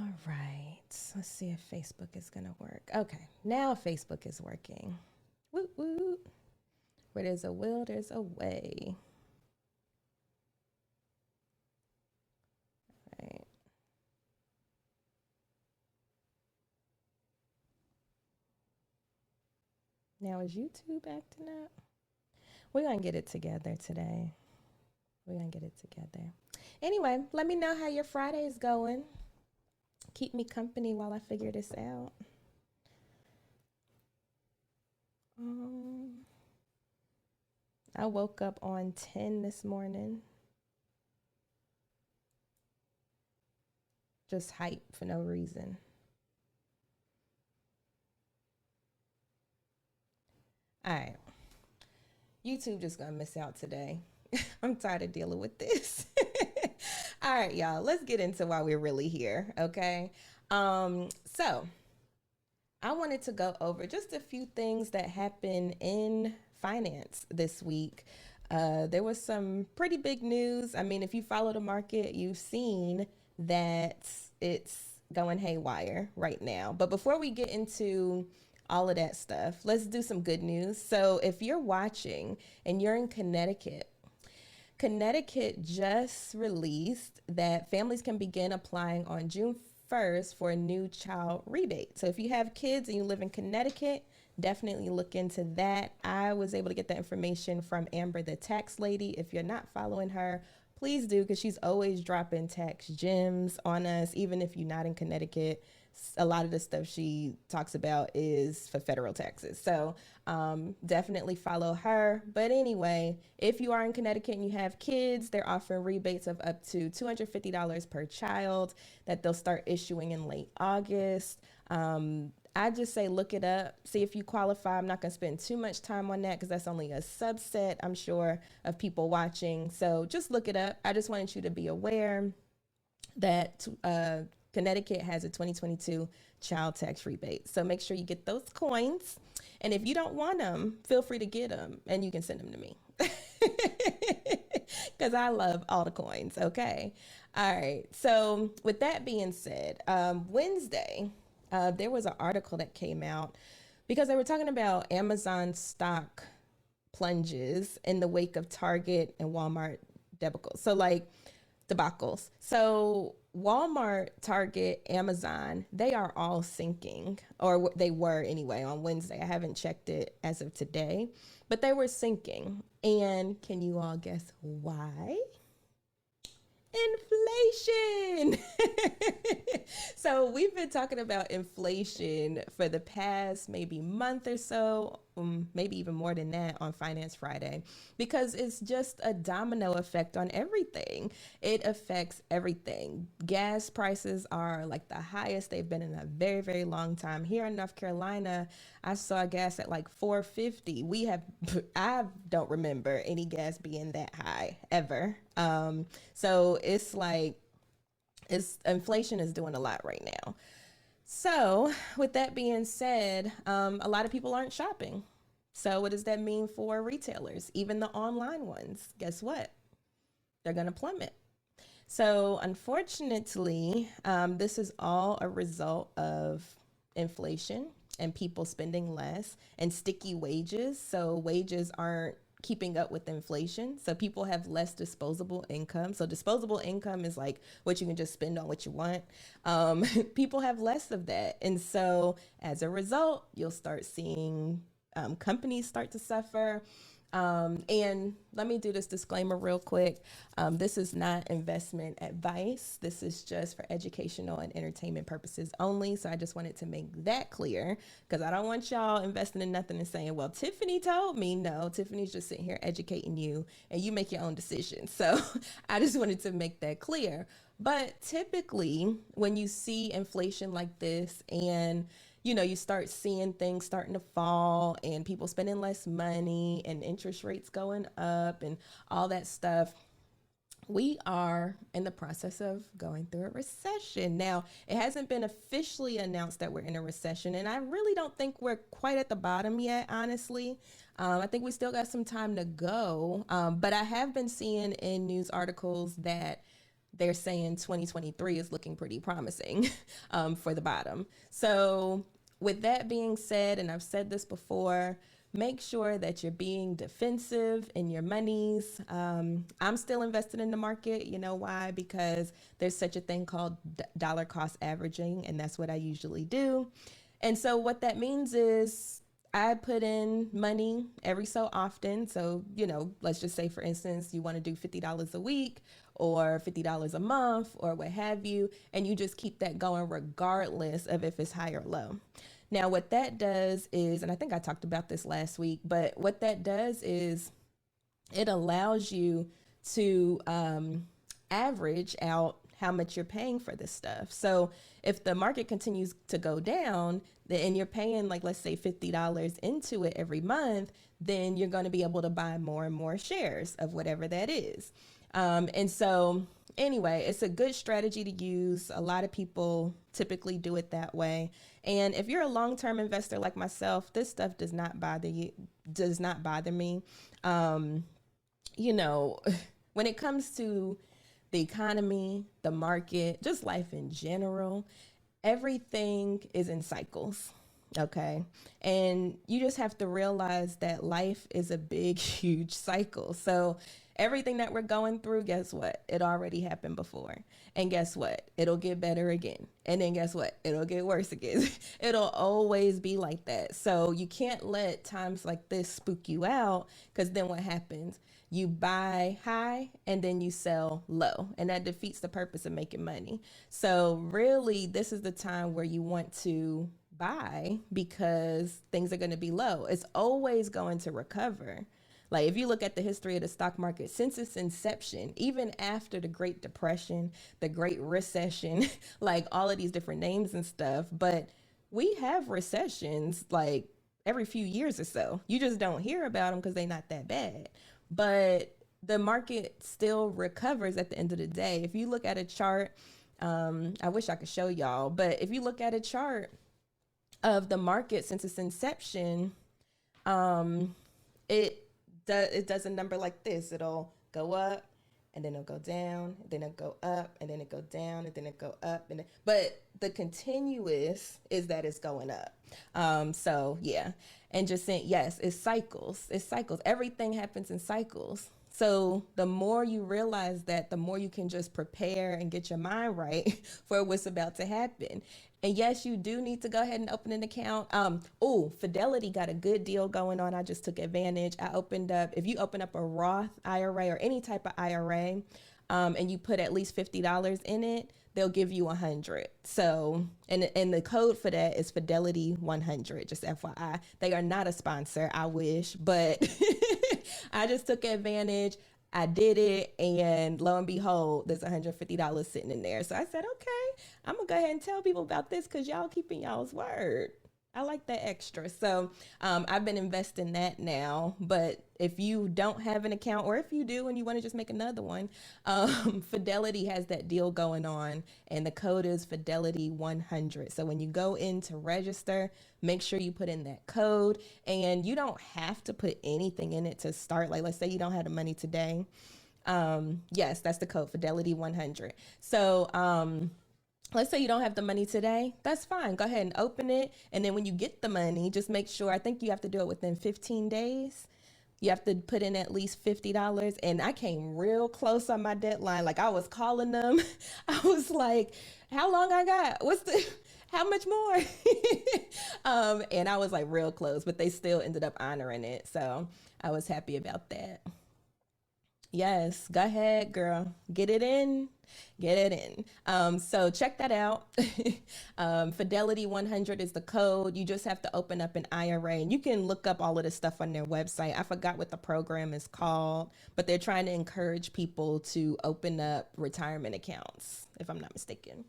All right. Let's see if Facebook is going to work. Okay. Now Facebook is working. Woot woot. Where there's a will, there's a way. Right. Now is YouTube acting up? We're going to get it together today. We're going to get it together. Anyway, let me know how your Friday is going. Keep me company while I figure this out. Um, I woke up on 10 this morning. Just hype for no reason. All right. YouTube just gonna miss out today. I'm tired of dealing with this. All right, y'all, let's get into why we're really here, okay? So I wanted to go over just a few things that happened in finance this week. There was some pretty big news. I mean, if you follow the market, you've seen that it's going haywire right now. But before we get into all of that stuff, let's do some good news. So if you're watching and you're in Connecticut, Connecticut just released that families can begin applying on June 1st for a new child rebate. So if you have kids and you live in Connecticut, definitely look into that. I was able to get that information from Amber, the tax lady. If you're not following her, please do, because she's always dropping tax gems on us, even if you're not in Connecticut. A lot of the stuff she talks about is for federal taxes. So definitely follow her. But anyway, if you are in Connecticut and you have kids, they're offering rebates of up to $250 per child that they'll start issuing in late August. I just say look it up, see if you qualify. I'm not going to spend too much time on that because that's only a subset, I'm sure, of people watching. So just look it up. I just wanted you to be aware that Connecticut has a 2022 child tax rebate. So make sure you get those coins. And if you don't want them, feel free to get them and you can send them to me. Because I love all the coins, okay? All right. So with that being said, Wednesday, there was an article that came out because they were talking about Amazon stock plunges in the wake of Target and Walmart debacles. So like debacles. So Walmart, Target, Amazon, they are all sinking, or they were anyway on Wednesday. I haven't checked it as of today, but they were sinking. And can you all guess why? Inflation. So we've been talking about inflation for the past maybe month or so, maybe even more than that on Finance Friday, because it's just a domino effect on everything. It affects everything. Gas prices are like the highest they've been in a very, very long time. Here in North Carolina, I saw gas at like 450. I don't remember any gas being that high ever. So it's like, it's inflation is doing a lot right now. So, with that being said, a lot of people aren't shopping. So, what does that mean for retailers, even the online ones? Guess what? They're going to plummet. So, unfortunately, this is all a result of inflation and people spending less and sticky wages. So, wages aren't keeping up with inflation. So, people have less disposable income. So, disposable income is like what you can just spend on what you want. People have less of that. And so, as a result, you'll start seeing companies start to suffer. And let me do this disclaimer real quick. This is not investment advice. This is just for educational and entertainment purposes only. So I just wanted to make that clear because I don't want y'all investing in nothing and saying, well, Tiffany told me. No, Tiffany's just sitting here educating you and you make your own decisions. So I just wanted to make that clear. But typically, when you see inflation like this and you start seeing things starting to fall and people spending less money and interest rates going up and all that stuff. We are in the process of going through a recession. Now, it hasn't been officially announced that we're in a recession, and I really don't think we're quite at the bottom yet, honestly. I think we still got some time to go, but I have been seeing in news articles that they're saying 2023 is looking pretty promising for the bottom. So, with that being said, and I've said this before, make sure that you're being defensive in your monies. I'm still invested in the market. You know why? Because there's such a thing called dollar cost averaging, and that's what I usually do. And so, what that means is I put in money every so often. So, let's just say, for instance, you want to do $50 a week or $50 a month or what have you, and you just keep that going regardless of if it's high or low. Now, what that does is, and I think I talked about this last week, but what that does is it allows you to average out how much you're paying for this stuff. So if the market continues to go down and you're paying, like, let's say $50 into it every month, then you're going to be able to buy more and more shares of whatever that is. And so anyway, it's a good strategy to use. A lot of people typically do it that way. And if you're a long-term investor like myself, this stuff does not bother me. When it comes to the economy, the market, just life in general, everything is in cycles. Okay. And you just have to realize that life is a big, huge cycle. So everything that we're going through, guess what? It already happened before. And guess what? It'll get better again. And then guess what? It'll get worse again. It'll always be like that. So you can't let times like this spook you out, because then what happens? You buy high and then you sell low, and that defeats the purpose of making money. So really, this is the time where you want to buy, because things are going to be low. It's always going to recover. Like, if you look at the history of the stock market since its inception, even after the Great Depression, the Great Recession, like all of these different names and stuff, but we have recessions like every few years or so. You just don't hear about them because they're not that bad. But the market still recovers at the end of the day. If you look at a chart, I wish I could show y'all, but if you look at a chart of the market since its inception, it does a number like this. It'll go up, and then it'll go down, and then it'll go up, and then it go down, and then it go up, but the continuous is that it's going up. So yeah, and just saying, yes, it's cycles. It's cycles. Everything happens in cycles. So the more you realize that, the more you can just prepare and get your mind right for what's about to happen. And yes, you do need to go ahead and open an account. Fidelity got a good deal going on. I just took advantage. If you open up a Roth IRA or any type of IRA, and you put at least $50 in it, they'll give you 100. So, and the code for that is Fidelity 100, just FYI. They are not a sponsor, I wish, but I just took advantage. I did it, and lo and behold, there's $150 sitting in there. So I said, okay, I'm gonna go ahead and tell people about this, because y'all keeping y'all's word. I like that extra. So I've been investing that now. But if you don't have an account, or if you do and you want to just make another one, Fidelity has that deal going on, and the code is Fidelity 100. So when you go in to register, make sure you put in that code, and you don't have to put anything in it to start. Like, let's say you don't have the money today. Yes, that's the code, Fidelity 100. So let's say you don't have the money today, that's fine. Go ahead and open it. And then when you get the money, just make sure, I think you have to do it within 15 days. You have to put in at least $50. And I came real close on my deadline. Like, I was calling them. I was like, how long I got? How much more? And I was like real close, but they still ended up honoring it. So I was happy about that. Yes, go ahead, girl. Get it in. Get it in. So check that out. Fidelity 100 is the code. You just have to open up an IRA, and you can look up all of this stuff on their website. I forgot what the program is called, but they're trying to encourage people to open up retirement accounts, if I'm not mistaken.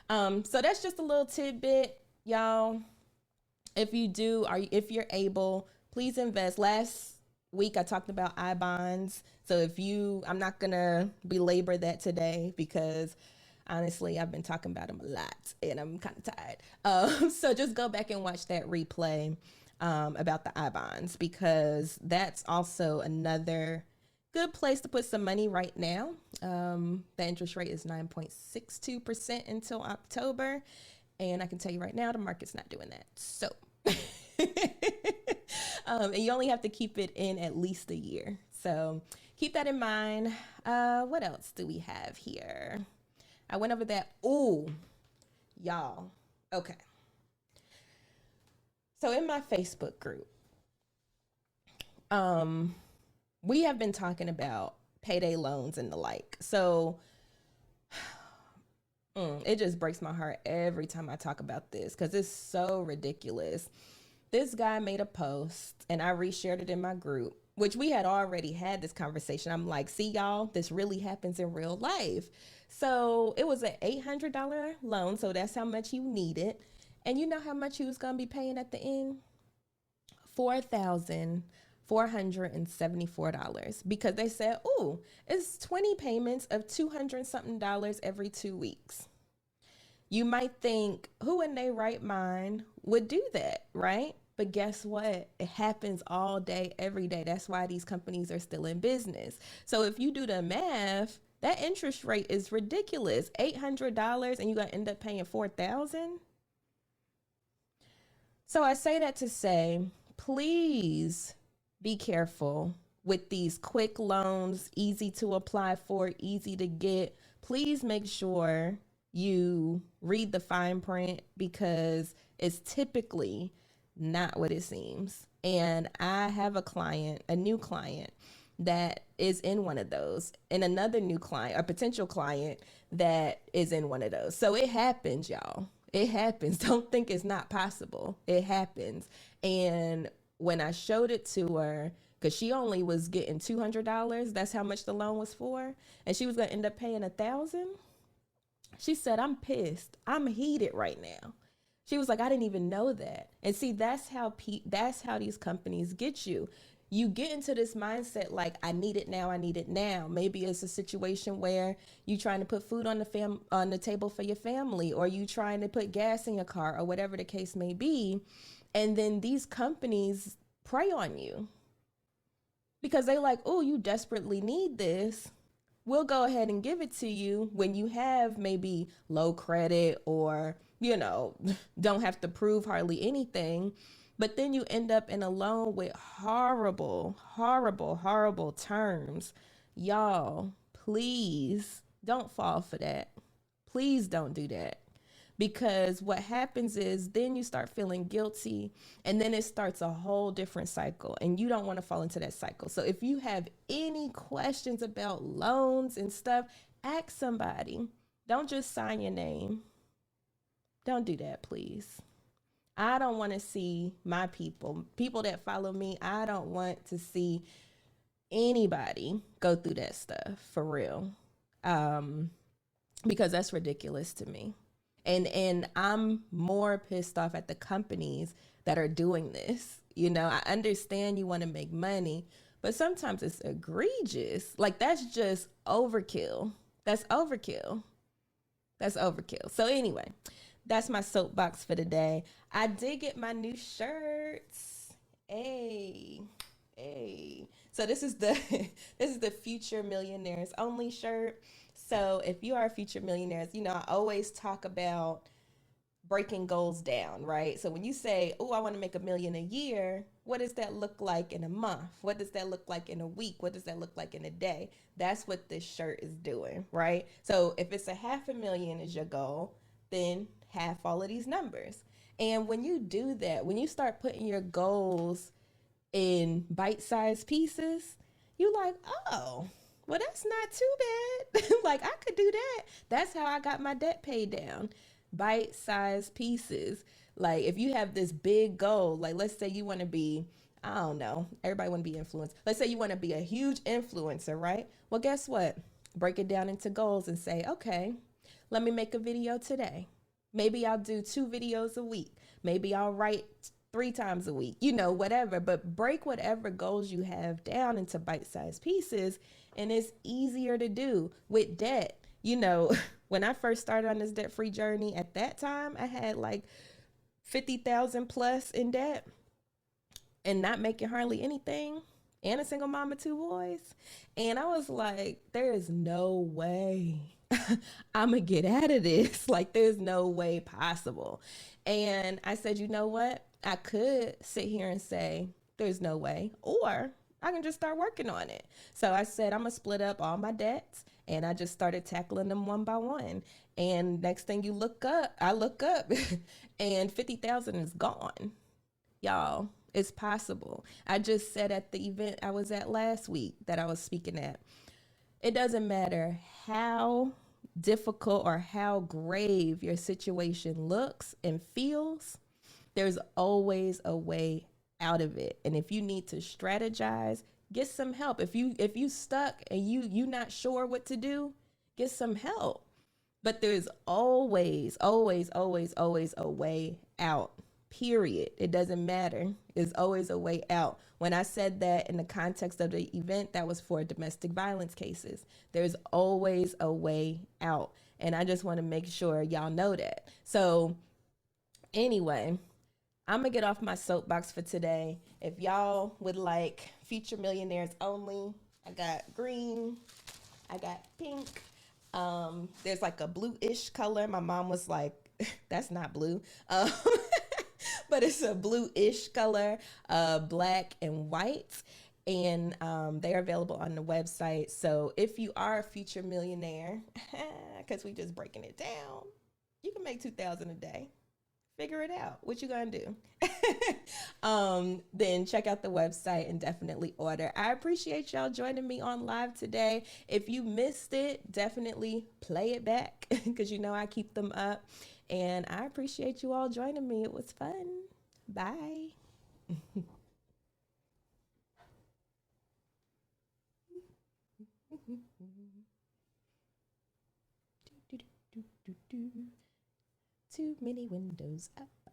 So that's just a little tidbit, y'all. If you're able, please invest. Last week I talked about I-bonds. So I'm not gonna belabor that today, because honestly, I've been talking about them a lot and I'm kind of tired. So just go back and watch that replay about the I-bonds, because that's also another good place to put some money right now. The interest rate is 9.62% until October. And I can tell you right now, the market's not doing that. So, and you only have to keep it in at least a year. So keep that in mind. What else do we have here? I went over that. Ooh, y'all. Okay. So in my Facebook group, we have been talking about payday loans and the like. So it just breaks my heart every time I talk about this because it's so ridiculous. This guy made a post and I reshared it in my group, which we had already had this conversation. I'm like, see, y'all, this really happens in real life. So it was an $800 loan. So that's how much you needed. And you know how much he was going to be paying at the end? $4,474 because they said, ooh, it's 20 payments of $200 something every 2 weeks. You might think, who in their right mind would do that, right? But guess what? It happens all day, every day. That's why these companies are still in business. So if you do the math, that interest rate is ridiculous. $800 and you're going to end up paying $4,000. So I say that to say, please be careful with these quick loans, easy to apply for, easy to get. Please make sure you read the fine print because it's typically not what it seems. And I have a new client that is in one of those, and another new client, a potential client that is in one of those. So it happens, y'all. It happens. Don't think it's not possible. It happens. And when I showed it to her, because she only was getting $200, that's how much the loan was for, and she was going to end up paying $1,000. She said, I'm pissed. I'm heated right now. She was like, I didn't even know that. And see, that's how these companies get you. You get into this mindset like, I need it now. I need it now. Maybe it's a situation where you trying to put food on the table for your family, or you trying to put gas in your car, or whatever the case may be. And then these companies prey on you because they like, oh, you desperately need this. We'll go ahead and give it to you when you have maybe low credit or, don't have to prove hardly anything. But then you end up in a loan with horrible, horrible, horrible terms. Y'all, please don't fall for that. Please don't do that. Because what happens is then you start feeling guilty and then it starts a whole different cycle and you don't want to fall into that cycle. So if you have any questions about loans and stuff, ask somebody. Don't just sign your name. Don't do that, please. I don't want to see my people that follow me. I don't want to see anybody go through that stuff for real. Because that's ridiculous to me. And I'm more pissed off at the companies that are doing this. I understand you want to make money, but sometimes it's egregious. Like, that's just overkill. That's overkill. That's overkill. So anyway, that's my soapbox for today. I did get my new shirts. Hey. So this is the Future Millionaires Only shirt. So if you are future millionaires, I always talk about breaking goals down, right? So when you say, oh, I want to make $1 million a year, what does that look like in a month? What does that look like in a week? What does that look like in a day? That's what this shirt is doing, right? So if it's $500,000 is your goal, then half all of these numbers. And when you do that, when you start putting your goals in bite-sized pieces, you're like, oh, well, that's not too bad. Like, I could do that. That's how I got my debt paid down. Bite-sized pieces. Like, if you have this big goal, like, let's say you want to be, I don't know, everybody want to be influenced. Let's say you want to be a huge influencer, right? Well, guess what? Break it down into goals and say, okay, let me make a video today. Maybe I'll do 2 videos a week. Maybe I'll write 3 times a week, whatever. But break whatever goals you have down into bite-sized pieces. And it's easier to do with debt. When I first started on this debt-free journey, at that time, I had like 50,000 plus in debt and not making hardly anything. and a single mom of two boys. And I was like, there is no way I'm going to get out of this. Like, there's no way possible. And I said, you know what? I could sit here and say, there's no way, or I can just start working on it. So I said, I'm going to split up all my debts. And I just started tackling them one by one. And next thing you look up, I look up and 50,000 is gone. Y'all, it's possible. I just said at the event I was at last week that I was speaking at, it doesn't matter how difficult or how grave your situation looks and feels, there's always a way out of it. And if you need to strategize, get some help. If you stuck and you not sure what to do, get some help. But there's always, always, always, always a way out. Period. It doesn't matter. There's always a way out. When I said that in the context of the event, that was for domestic violence cases. There's always a way out. And I just want to make sure y'all know that. So, anyway, I'm going to get off my soapbox for today. If y'all would like Future Millionaires only, I got green, I got pink. There's like a bluish color. My mom was like, that's not blue. But it's a bluish color, black and white. And they're available on the website. So if you are a future millionaire, because we just breaking it down, you can make 2,000 a day. Figure it out. What you gonna do? Then check out the website and definitely order. I appreciate y'all joining me on live today. If you missed it, definitely play it back because you know I keep them up. And I appreciate you all joining me. It was fun. Bye. Too many windows up.